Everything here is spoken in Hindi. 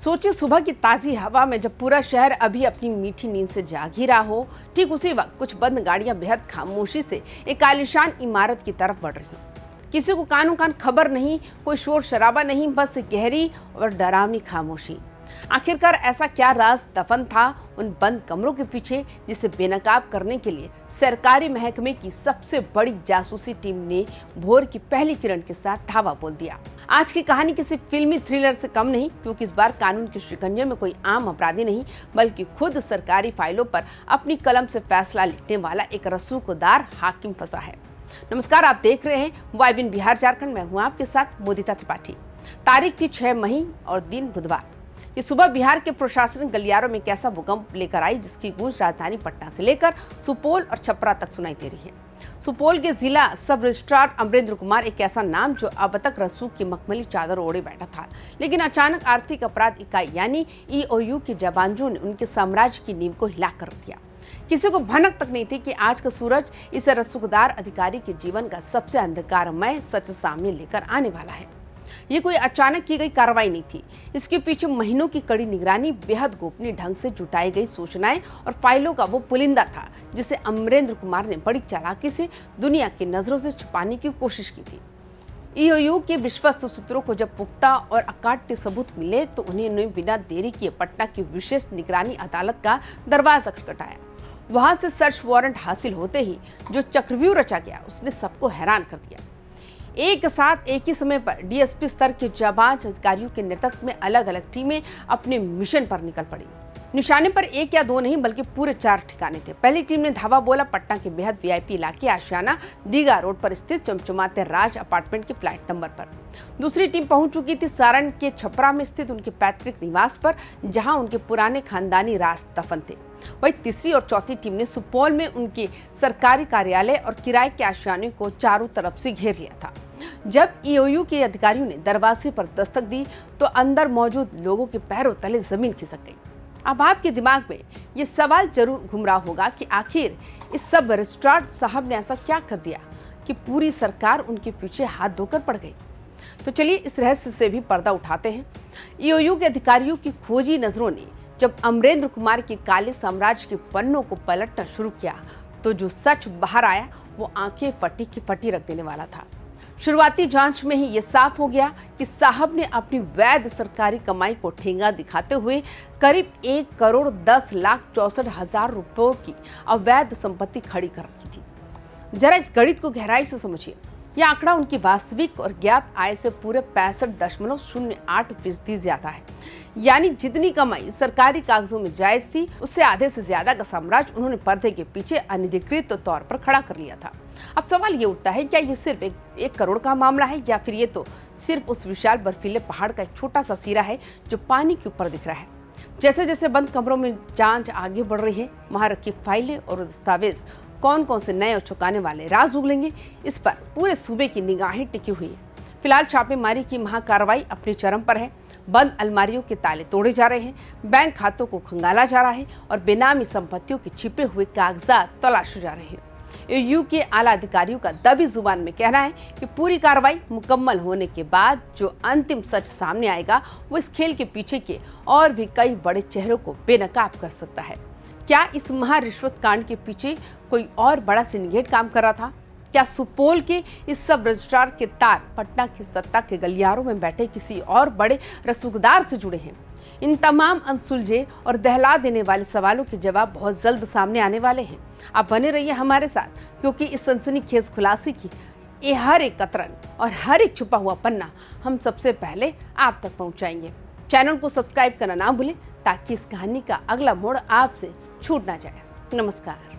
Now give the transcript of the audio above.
सोचिए सुबह की ताजी हवा में जब पूरा शहर अभी अपनी मीठी नींद से जाग ही रहा हो, ठीक उसी वक्त कुछ बंद गाड़ियां बेहद खामोशी से एक आलीशान इमारत की तरफ बढ़ रही हों। किसी को कानों कान खबर नहीं, कोई शोर शराबा नहीं, बस गहरी और डरावनी खामोशी। आखिरकार ऐसा क्या राज दफन था उन बंद कमरों के पीछे, जिसे बेनकाब करने के लिए सरकारी महकमे की सबसे बड़ी जासूसी टीम ने भोर की पहली किरण के साथ धावा बोल दिया। आज की कहानी किसी फिल्मी थ्रिलर से कम नहीं, क्योंकि इस बार कानून के शिकंजे में कोई आम अपराधी नहीं, बल्कि खुद सरकारी फाइलों पर अपनी कलम से फैसला लिखने वाला एक रसूखदार हाकिम फंसा है। नमस्कार, आप देख रहे हैं वाइबिन बिहार झारखंड। मैं हूं आपके साथ मोदिता त्रिपाठी। तारीख थी 6 मई और दिन बुधवार। ये सुबह बिहार के प्रशासनिक गलियारों में कैसा भूकंप लेकर आई, जिसकी गूंज राजधानी पटना से लेकर सुपौल और छपरा तक सुनाई दे रही है। सुपौल के जिला सब रजिस्ट्रार अमरेंद्र कुमार एक ऐसा नाम जो अब तक रसूख की मखमली चादर ओढ़े बैठा था, लेकिन अचानक आर्थिक अपराध इकाई यानी EOU के जवानों ने उनके साम्राज्य की नींव को हिला कर दिया। किसी को भनक तक नहीं थी कि आज का सूरज इस रसूखदार अधिकारी के जीवन का सबसे अंधकारमय सच सामने लेकर आने वाला है। ये कोई अचानक की गई कार्रवाई नहीं थी। इसके पीछे महीनों की कड़ी निगरानी, बेहद गोपनीय ढंग से जुटाई गई सूचनाएं और फाइलों का वो पुलिंदा था जिसे अमरेंद्र कुमार ने बड़ी चालाकी से दुनिया की नजरों से छुपाने की कोशिश की थी। EOU के विश्वस्त सूत्रों को जब पुख्ता और अकाट्य सबूत मिले तो उन्होंने बिना देरी किए पटना की विशेष निगरानी अदालत का दरवाजा खटखटाया। वहां से सर्च वारंट हासिल होते ही जो चक्रव्यूह रचा गया उसने सबको हैरान कर दिया। एक साथ एक ही समय पर DSP स्तर के जाबाज अधिकारियों के नेतृत्व में अलग अलग टीमें अपने मिशन पर निकल पड़ी। निशाने पर एक या दो नहीं बल्कि पूरे 4 ठिकाने थे। पहली टीम ने धावा बोला पटना के बेहद VIP इलाके आशियाना दीघा रोड पर स्थित चमचमाते राज अपार्टमेंट के फ्लैट नंबर पर। दूसरी टीम पहुंच चुकी थी सारण के छपरा में स्थित उनके पैतृक निवास पर, जहां उनके पुराने खानदानी राज दफन थे। वही तीसरी और चौथी टीम ने सुपौल में उनके सरकारी कार्यालय और किराए के आशियाने को चारों तरफ से घेर लिया था। जब EOU के अधिकारियों ने दरवाजे पर दस्तक दी तो अंदर मौजूद लोगों के पैरों तले जमीन खिसक गई। अब आपके दिमाग में ये सवाल जरूर घूम रहा होगा कि आखिर इस सब रजिस्ट्रार साहब ने ऐसा क्या कर दिया कि पूरी सरकार उनके पीछे हाथ धोकर पड़ गई। तो चलिए इस रहस्य से भी पर्दा उठाते हैं। EOU के अधिकारियों की खोजी नजरों ने जब अमरेंद्र कुमार के काले साम्राज्य के पन्नों को पलटना शुरू किया तो जो सच बाहर आया वो आंखें फटी की फटी रख देने वाला था। शुरुआती जांच में ही ये साफ हो गया कि साहब ने अपनी वैध सरकारी कमाई को ठेंगा दिखाते हुए करीब 1,10,64,000 रुपयों की अवैध संपत्ति खड़ी कर रखी थी। जरा इस गणित को गहराई से समझिए। यह आंकड़ा उनकी वास्तविक और ज्ञात आय से पूरे 65.08% ज्यादा है। यानी जितनी कमाई सरकारी कागजों में जायज थी उससे आधे से ज्यादा का साम्राज्य उन्होंने पर्दे के पीछे अनधिकृत तौर पर खड़ा कर लिया था। अब सवाल ये उठता है, क्या ये सिर्फ एक करोड़ का मामला है या फिर ये तो सिर्फ उस विशाल बर्फीले पहाड़ का एक छोटा सा सिरा है जो पानी के ऊपर दिख रहा है। जैसे जैसे बंद कमरों में जांच आगे बढ़ रही है, वहां रखी फाइलें और दस्तावेज कौन कौन से नए और चौंकाने वाले राज उगलेंगे, इस पर पूरे सूबे की निगाहें टिकी हुई है। फिलहाल छापेमारी की महाकार्रवाई अपने चरम पर है। बंद अलमारियों के ताले तोड़े जा रहे हैं, बैंक खातों को खंगाला जा रहा है और बेनामी संपत्तियों के छिपे हुए कागजात तलाशे जा रहे हैं। EOU के आला अधिकारियों का दबी जुबान में कहना है कि पूरी कार्रवाई मुकम्मल होने के बाद जो अंतिम सच सामने आएगा वो इस खेल के पीछे के और भी कई बड़े चेहरों को बेनकाब कर सकता है। क्या इस महारिश्वत कांड के पीछे कोई और बड़ा सिंडिकेट काम कर रहा था? क्या सुपौल के इस सब रजिस्ट्रार के तार पटना की सत्ता के गलियारों में बैठे किसी और बड़े रसूखदार से जुड़े हैं? इन तमाम अनसुलझे और दहला देने वाले सवालों के जवाब बहुत जल्द सामने आने वाले हैं। आप बने रहिए हमारे साथ, क्योंकि इस सनसनीखेज खुलासे की ये हर एक कतरन और हर एक छुपा हुआ पन्ना हम सबसे पहले आप तक पहुंचाएंगे। चैनल को सब्सक्राइब करना ना भूलें ताकि इस कहानी का अगला मोड़ आपसे छूट ना जाए। नमस्कार।